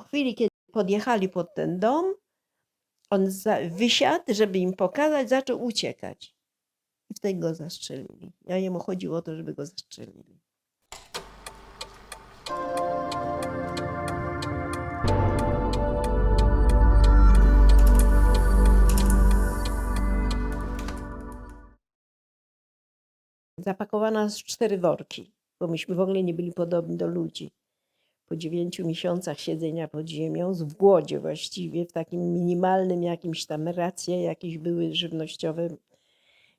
chwili, kiedy podjechali pod ten dom, on wysiadł, żeby im pokazać, zaczął uciekać. I wtedy go zastrzelili. A jemu chodziło o to, żeby go zastrzelili. Zapakowano nas w 4 worki, bo myśmy w ogóle nie byli podobni do ludzi. Po 9 miesiącach siedzenia pod ziemią, w głodzie właściwie, w takim minimalnym jakimś tam racje jakieś były żywnościowe.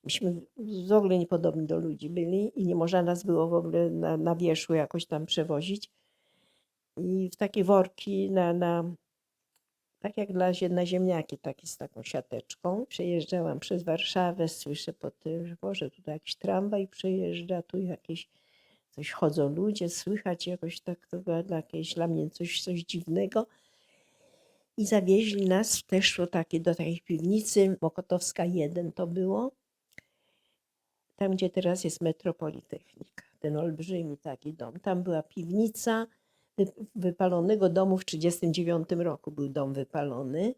Myśmy w ogóle niepodobni do ludzi byli i nie można nas było w ogóle na wierzchu jakoś tam przewozić. I w takie worki tak jak na ziemniaki, takie z taką siateczką. Przejeżdżałam przez Warszawę, słyszę po tym, że Boże, tutaj jakiś tramwaj przejeżdża, tu jakieś coś chodzą ludzie, słychać jakoś tak, to było jakieś dla mnie coś dziwnego. I zawieźli nas też do takiej piwnicy, Mokotowska 1 to było, tam gdzie teraz jest Metropolitechnika, ten olbrzymi taki dom. Tam była piwnica wypalonego domu w 1939 roku, był dom wypalony.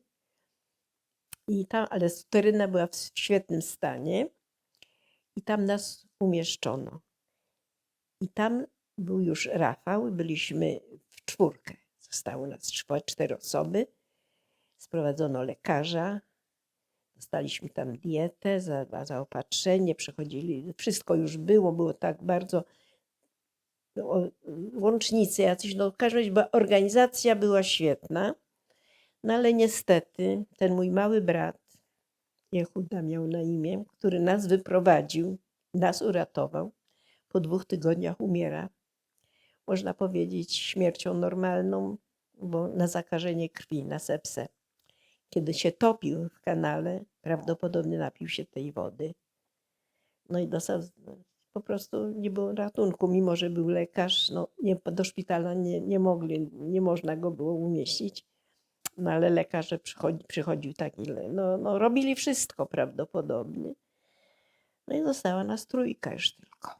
I tam, ale suteryna była w świetnym stanie i tam nas umieszczono. I tam był już Rafał, byliśmy w 4. Zostało nas 4 osoby. Sprowadzono lekarza, dostaliśmy tam dietę, zaopatrzenie, przechodzili, wszystko już było tak bardzo, łącznicy jacyś, w każdym razie organizacja była świetna. No ale niestety ten mój mały brat, Jehuda miał na imię, który nas wyprowadził, nas uratował, po 2 tygodniach umiera. Można powiedzieć śmiercią normalną, bo na zakażenie krwi, na sepsę. Kiedy się topił w kanale, prawdopodobnie napił się tej wody. No i po prostu nie było ratunku, mimo że był lekarz, do szpitala nie można go było umieścić. No ale lekarze przychodził taki, robili wszystko prawdopodobnie. No i została nas 3 już tylko.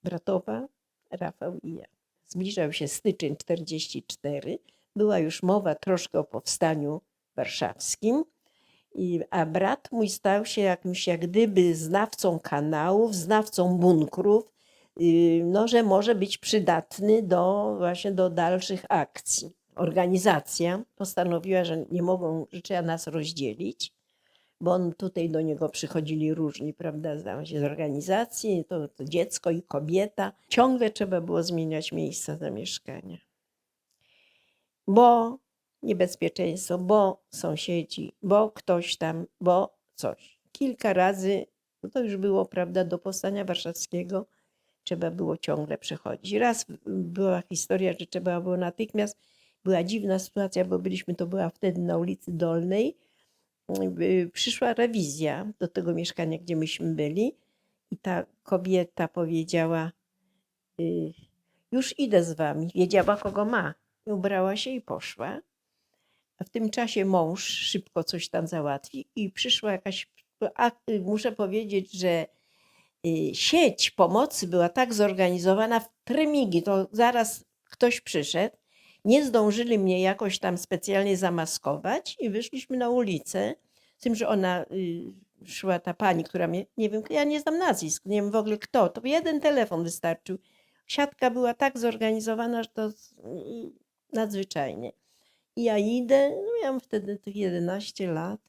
Bratowa, Rafał i ja. Zbliżał się styczeń 1944. Była już mowa troszkę o powstaniu warszawskim, a brat mój stał się jakimś jak gdyby znawcą kanałów, znawcą bunkrów, że może być przydatny właśnie do dalszych akcji. Organizacja postanowiła, że nie mogą, że trzeba nas rozdzielić, bo tutaj do niego przychodzili różni, prawda, znamy się z organizacji, to dziecko i kobieta. Ciągle trzeba było zmieniać miejsca zamieszkania. Bo niebezpieczeństwo, bo sąsiedzi, bo ktoś tam, bo coś. Kilka razy, to już było, prawda, do powstania warszawskiego trzeba było ciągle przechodzić. Raz była historia, że trzeba było natychmiast, była dziwna sytuacja, bo to była wtedy na ulicy Dolnej, przyszła rewizja do tego mieszkania, gdzie myśmy byli i ta kobieta powiedziała, już idę z wami, wiedziała kogo ma. Ubrała się i poszła. A w tym czasie mąż szybko coś tam załatwi i przyszła jakaś, muszę powiedzieć, że sieć pomocy była tak zorganizowana w trymigi, to zaraz ktoś przyszedł, nie zdążyli mnie jakoś tam specjalnie zamaskować i wyszliśmy na ulicę, z tym, że ona szła, ta pani, która mnie, nie wiem, ja nie znam nazwisk, nie wiem w ogóle kto, to jeden telefon wystarczył. Siatka była tak zorganizowana, że to nadzwyczajnie. I ja idę, miałam wtedy tych 11 lat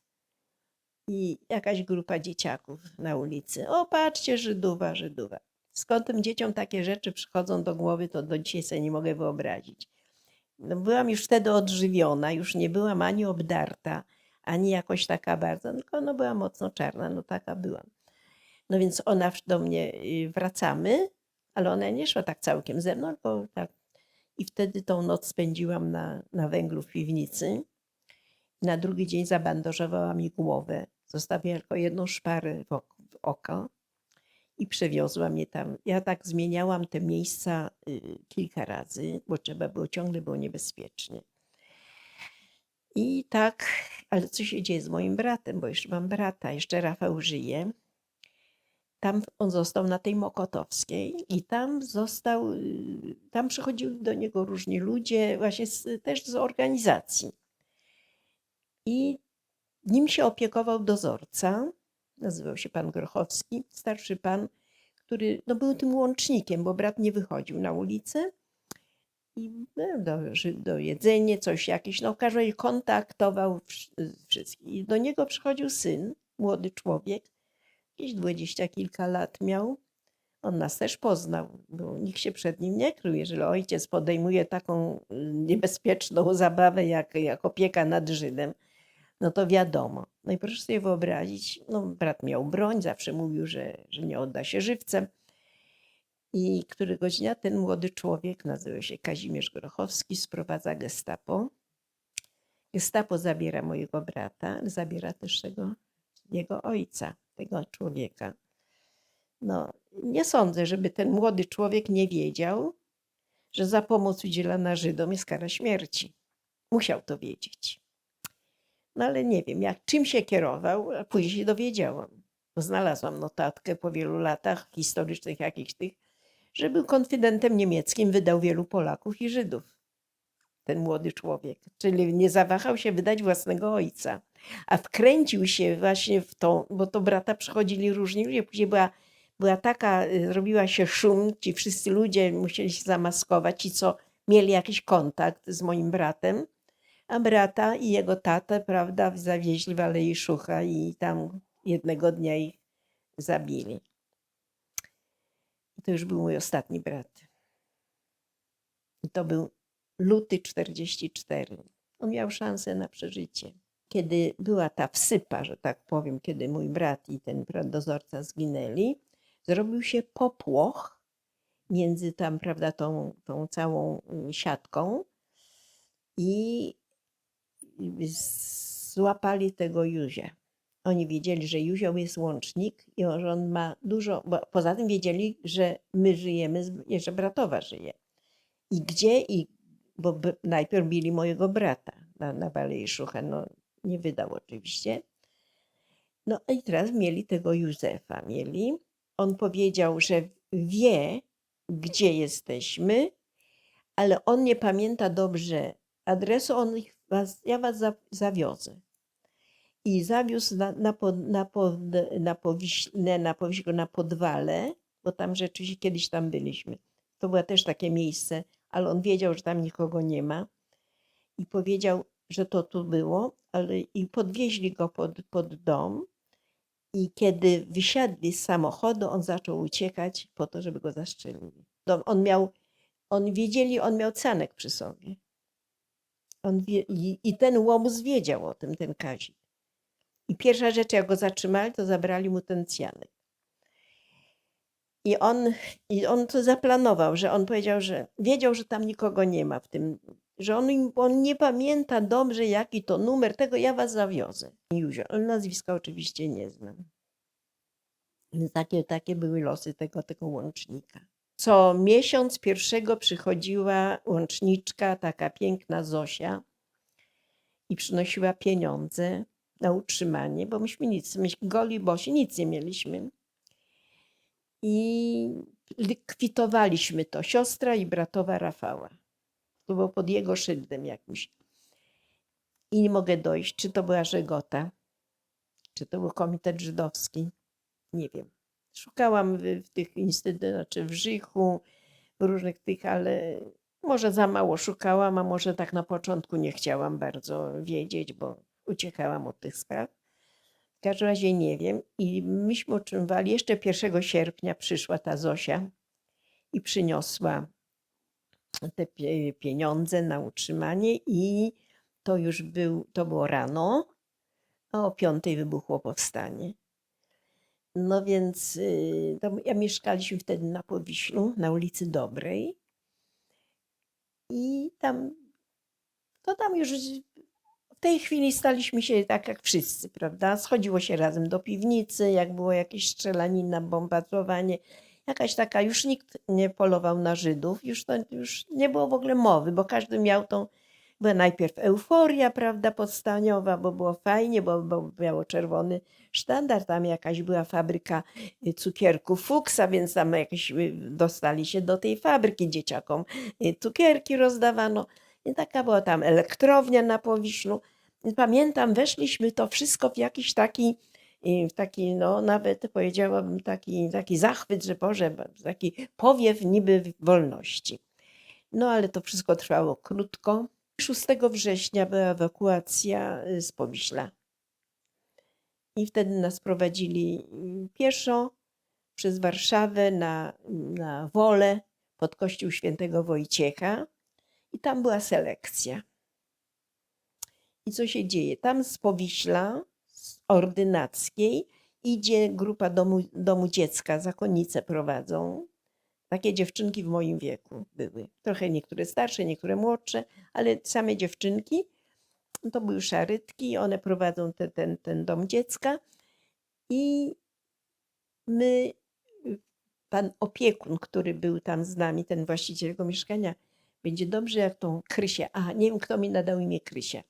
i jakaś grupa dzieciaków na ulicy. O, patrzcie, Żydowa, Żydowa. Skąd tym dzieciom takie rzeczy przychodzą do głowy, to do dzisiaj sobie nie mogę wyobrazić. Byłam już wtedy odżywiona, już nie byłam ani obdarta, ani jakoś taka bardzo, tylko była mocno czarna, taka byłam. No więc ona do mnie, wracamy, ale ona nie szła tak całkiem ze mną, tylko tak. I wtedy tą noc spędziłam na węglu w piwnicy. Na drugi dzień zabandażowała mi głowę. Zostawiła tylko jedną szparę w oko i przewiozła mnie tam. Ja tak zmieniałam te miejsca kilka razy, bo ciągle było niebezpiecznie. I tak, ale co się dzieje z moim bratem, bo jeszcze mam brata, jeszcze Rafał żyje. Tam on został na tej Mokotowskiej i tam przychodzili do niego różni ludzie, właśnie też z organizacji. I nim się opiekował dozorca, nazywał się pan Grochowski, starszy pan, który był tym łącznikiem, bo brat nie wychodził na ulicę i do jedzenia, coś jakieś, w każdym razie kontaktował wszystkich. I do niego przychodził syn, młody człowiek, jakieś 20 kilka lat miał. On nas też poznał, bo nikt się przed nim nie krył. Jeżeli ojciec podejmuje taką niebezpieczną zabawę jak opieka nad Żydem, no to wiadomo. No i proszę sobie wyobrazić, brat miał broń, zawsze mówił, że nie odda się żywcem. I któregoś dnia ten młody człowiek, nazywał się Kazimierz Grochowski, sprowadza gestapo. Gestapo zabiera mojego brata, zabiera też jego ojca, tego człowieka. No, nie sądzę, żeby ten młody człowiek nie wiedział, że za pomoc udzielana Żydom jest kara śmierci. Musiał to wiedzieć. No ale nie wiem, czym się kierował, a później się dowiedziałam. Bo znalazłam notatkę po wielu latach historycznych jakichś tych, że był konfidentem niemieckim, wydał wielu Polaków i Żydów. Ten młody człowiek. Czyli nie zawahał się wydać własnego ojca. A wkręcił się właśnie w to, bo to brata przychodzili różni ludzie. Później była taka, robiła się szum, ci wszyscy ludzie musieli się zamaskować, ci co mieli jakiś kontakt z moim bratem, a brata i jego tatę, prawda, zawieźli w Alei Szucha i tam jednego dnia ich zabili. I to już był mój ostatni brat. I to był luty 44. On miał szansę na przeżycie. Kiedy była ta wsypa, że tak powiem, kiedy mój brat i ten brat dozorca zginęli, zrobił się popłoch między tam, prawda, tą całą siatką i złapali tego Józia. Oni wiedzieli, że Józio jest łącznik i że on ma dużo, bo poza tym wiedzieli, że my żyjemy, że bratowa żyje. I gdzie? Bo najpierw bili mojego brata na Alei Szucha, nie wydał oczywiście. No i teraz mieli tego Józefa, On powiedział, że wie, gdzie jesteśmy, ale on nie pamięta dobrze adresu, ja was zawiozę. I zawiózł na Powiśle, na Podwale, bo tam rzeczywiście kiedyś tam byliśmy. To było też takie miejsce, ale on wiedział, że tam nikogo nie ma i powiedział, że to tu było, i podwieźli go pod dom i kiedy wysiadli z samochodu, on zaczął uciekać po to, żeby go zastrzelili. On miał canek przy sobie. I ten łobuz wiedział o tym, ten Kazik. I pierwsza rzecz, jak go zatrzymali, to zabrali mu ten cjanek. I on to zaplanował, że on powiedział, że wiedział, że tam nikogo nie ma w tym, że on nie pamięta dobrze, jaki to numer, tego ja was zawiozę. Józio, ale nazwiska oczywiście nie znam. Więc takie były losy tego łącznika. Co miesiąc pierwszego przychodziła łączniczka, taka piękna Zosia i przynosiła pieniądze na utrzymanie, bo myśmy goli bosi, nic nie mieliśmy. I likwidowaliśmy to, siostra i bratowa Rafała. To było pod jego szyldem jakimś. I nie mogę dojść, czy to była Żegota, czy to był Komitet Żydowski, nie wiem. Szukałam w tych instytutach, znaczy w Żychu, w różnych tych, ale może za mało szukałam, a może tak na początku nie chciałam bardzo wiedzieć, bo uciekałam od tych spraw. W każdym razie nie wiem. I myśmy otrzymywali, jeszcze 1 sierpnia przyszła ta Zosia i przyniosła te pieniądze na utrzymanie i to było rano, a o 5 wybuchło powstanie. No więc mieszkaliśmy wtedy na Powiślu, na ulicy Dobrej i tam już w tej chwili staliśmy się tak jak wszyscy, prawda? Schodziło się razem do piwnicy, jak było jakieś strzelanina, bombardowanie, jakaś taka, już nikt nie polował na Żydów, już nie było w ogóle mowy, bo każdy miał Była najpierw euforia, prawda, powstaniowa, bo było fajnie, bo miało czerwony sztandar. Tam jakaś była fabryka cukierków Fuksa, więc tam jakieś dostali się do tej fabryki dzieciakom. Cukierki rozdawano. I taka była tam elektrownia na Powiślu. I pamiętam, weszliśmy to wszystko w jakiś taki, no nawet powiedziałabym, taki zachwyt, że Boże, taki powiew niby wolności. No ale to wszystko trwało krótko. 6 września była ewakuacja z Powiśla. I wtedy nas prowadzili pieszo przez Warszawę na Wolę pod kościół świętego Wojciecha. I tam była selekcja. I co się dzieje? Tam z Powiśla, z Ordynackiej, idzie grupa domu dziecka, zakonnice prowadzą. Takie dziewczynki w moim wieku były. Trochę niektóre starsze, niektóre młodsze, ale same dziewczynki. To były szarytki, one prowadzą ten dom dziecka. I my, pan opiekun, który był tam z nami, ten właściciel tego mieszkania, będzie dobrze jak tą Krysię. A nie wiem, kto mi nadał imię Krysia.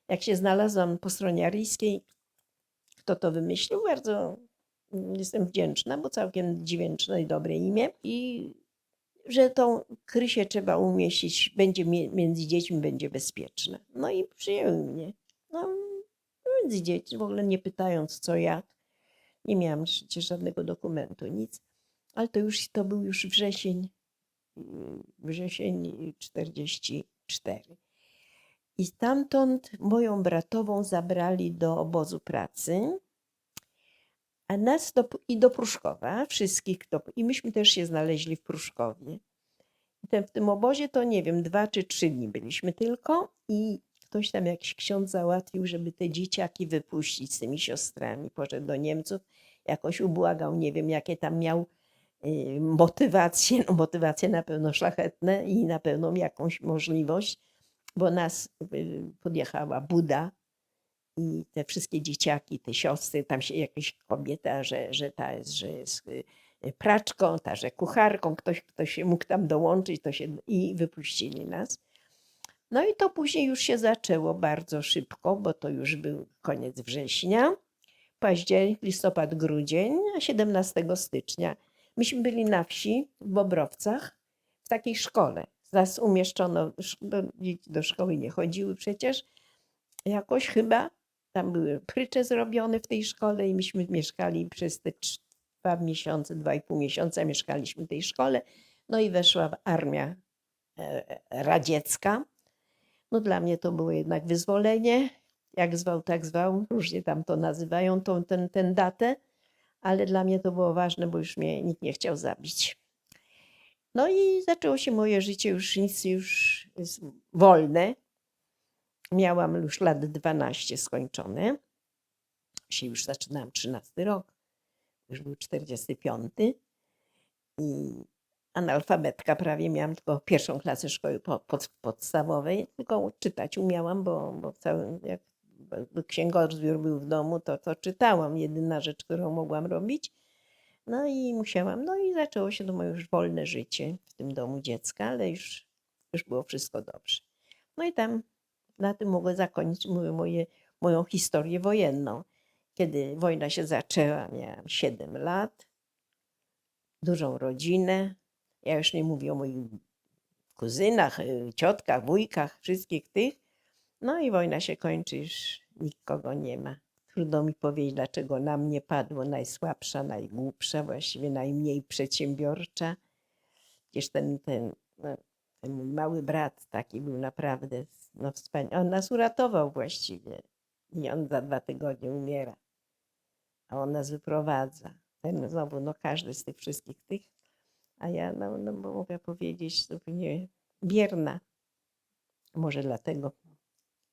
Jak się znalazłam po stronie aryjskiej, kto to wymyślił, bardzo jestem wdzięczna, bo całkiem dźwięczne i dobre imię. I że tą Krysię trzeba umieścić, będzie między dziećmi, będzie bezpieczne. No i przyjęły mnie. No, między dziećmi, w ogóle nie pytając co jak. Nie miałam przecież żadnego dokumentu, nic. Ale to był już wrzesień 44. I stamtąd moją bratową zabrali do obozu pracy, a nas do Pruszkowa, wszystkich, i myśmy też się znaleźli w Pruszkowie. W tym obozie to nie wiem, 2 czy 3 dni byliśmy tylko i ktoś tam, jakiś ksiądz załatwił, żeby te dzieciaki wypuścić z tymi siostrami. Poszedł do Niemców, jakoś ubłagał, nie wiem jakie tam miał motywacje, no motywacje na pewno szlachetne i na pewno jakąś możliwość, bo nas podjechała Buda i te wszystkie dzieciaki, te siostry, tam się jakaś kobieta, że jest praczką, ta, że kucharką, ktoś się mógł tam dołączyć i wypuścili nas. No i to później już się zaczęło bardzo szybko, bo to już był koniec września, październik, listopad, grudzień, a 17 stycznia. Myśmy byli na wsi w Bobrowcach w takiej szkole. Nas umieszczono, dzieci do szkoły nie chodziły przecież, jakoś chyba. Tam były prycze zrobione w tej szkole i myśmy mieszkali przez te 2 miesiące, 2,5 miesiąca mieszkaliśmy w tej szkole. No i weszła armia radziecka. No dla mnie to było jednak wyzwolenie. Jak zwał, tak zwał. Różnie tam to nazywają, tę datę. Ale dla mnie to było ważne, bo już mnie nikt nie chciał zabić. No i zaczęło się moje życie już jest wolne. Miałam już lat 12 skończone. Się już zaczynałam 13 rok. Już był 45. I analfabetka prawie, miałam tylko 1. klasę szkoły podstawowej. Tylko czytać umiałam, bo jak księgozbiór był w domu, to czytałam. Jedyna rzecz, którą mogłam robić. No i musiałam, no i zaczęło się to moje już wolne życie w tym domu dziecka, ale już było wszystko dobrze. No i tam na tym mogę zakończyć moją historię wojenną. Kiedy wojna się zaczęła, miałam 7 lat, dużą rodzinę. Ja już nie mówię o moich kuzynach, ciotkach, wujkach, wszystkich tych. No i wojna się kończy, już nikogo nie ma. Trudno mi powiedzieć, dlaczego na mnie padło najsłabsza, najgłupsza, właściwie najmniej przedsiębiorcza. Przecież ten mój mały brat taki był naprawdę wspaniały. On nas uratował właściwie. I on za 2 tygodnie umiera. A on nas wyprowadza. Ten znowu, każdy z tych wszystkich tych. A ja, mogę powiedzieć, zupełnie bierna. Może dlatego,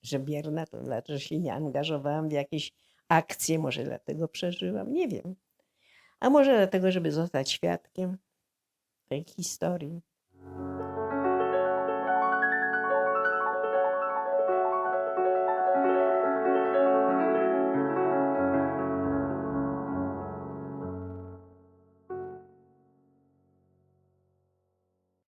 że bierna, to dlatego, że się nie angażowałam w jakieś akcje, może dlatego przeżyłam, nie wiem. A może dlatego, żeby zostać świadkiem tej historii.